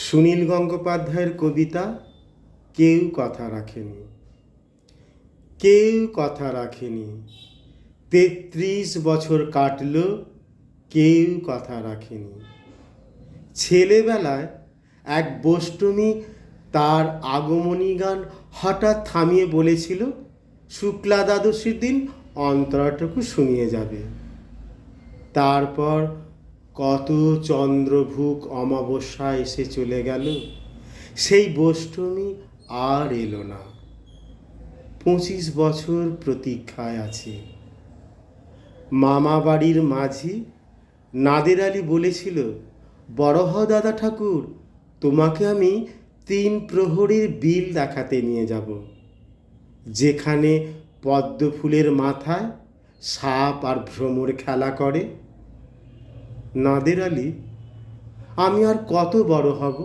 সুনীল গঙ্গোপাধ্যায়ের কবিতা কেউ কথা রাখেনি। কেউ কথা রাখেনি, ৩৩ বছর কাটল, কেউ কথা রাখেনি। ছেলেবেলায় এক বষ্টমী তার আগমনী গান হঠাৎ থামিয়ে বলেছিল, শুক্লা দ্বাদশীর দিন অন্তরাটুকু শুনিয়ে যাবে। তারপর কত চন্দ্রভুক অমাবস্যা এসে চলে গেল, সেই বষ্টমী আর এলো না। ২৫ বছর প্রতীক্ষায় আছি। মামা বাড়ির মাঝি নাদের আলী বলেছিল, বড় হও দাদা ঠাকুর, তোমাকে আমি ৩ প্রহরীর বিল দেখাতে নিয়ে যাব, যেখানে পদ্ম ফুলের মাথায় সাপ আর ভ্রমর খেলা করে। নাদের আলী, আমি আর কত বড় হব?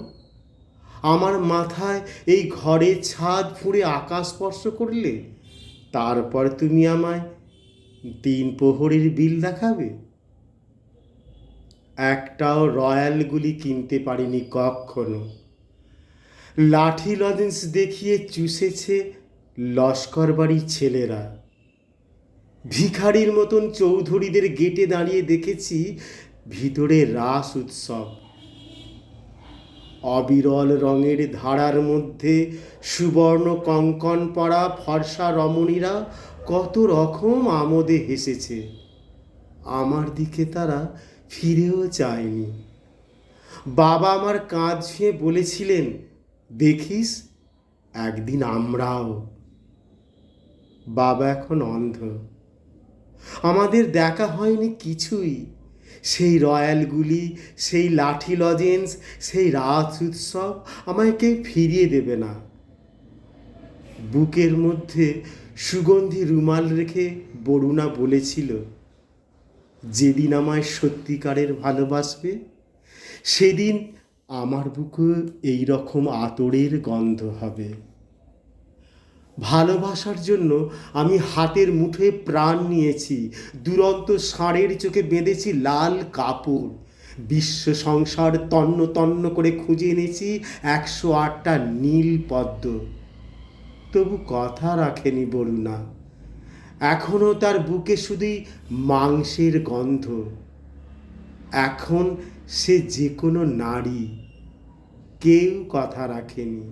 আমার মাথায় এই ঘরের ছাদ ফুঁড়ে আকাশ স্পর্শ করলে তারপর তুমি আমায় ৩ প্রহরীর বিল দেখাবে? একটাও রয়্যালগুলি কিনতে পারিনি কখনো। লাঠি লজেন্স দেখিয়ে চুষেছে লস্কর বাড়ির ছেলেরা। ভিখারির মতন চৌধুরীদের গেটে দাঁড়িয়ে দেখেছি ভিতরে রাস উৎসব। অবিরল রঙের ধারার মধ্যে সুবর্ণ কঙ্কণ পরা ফর্সা রমণীরা কত রকম আমোদে হেসেছে। আমার দিকে তারা ফিরেও চায়নি। বাবা আমার কাঁধ ছুঁয়ে বলেছিলেন, দেখিস একদিন আমরাও। বাবা এখন অন্ধ। আমাদের দেখা হয়নি কিছুই। সেই রয়্যালগুলি, সেই লাঠি লজেন্স, সেই রাস উৎসব আমায় কেউ ফিরিয়ে দেবে না। বুকের মধ্যে সুগন্ধি রুমাল রেখে বরুণা বলেছিল, যেদিন আমায় সত্যিকারের ভালোবাসবে সেদিন আমার বুকে এই রকম আতরের গন্ধ হবে। ভালোবাসার জন্য আমি হাতের মুঠোয় প্রাণ নিয়েছি, দুরন্ত ষাঁড়ের চোখে বেঁধেছি লাল কাপড়, বিশ্ব সংসার তন্ন তন্ন করে খুঁজে এনেছি ১০৮টা নীল পদ্ম। তবু কথা রাখেনি বরুণা। এখনও তার বুকে শুধুই মাংসের গন্ধ। এখন সে যে কোনো নারী। কেউ কথা রাখেনি।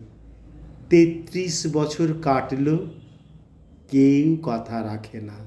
৩৩ বছর কাটল, কেউ কথা রাখে না।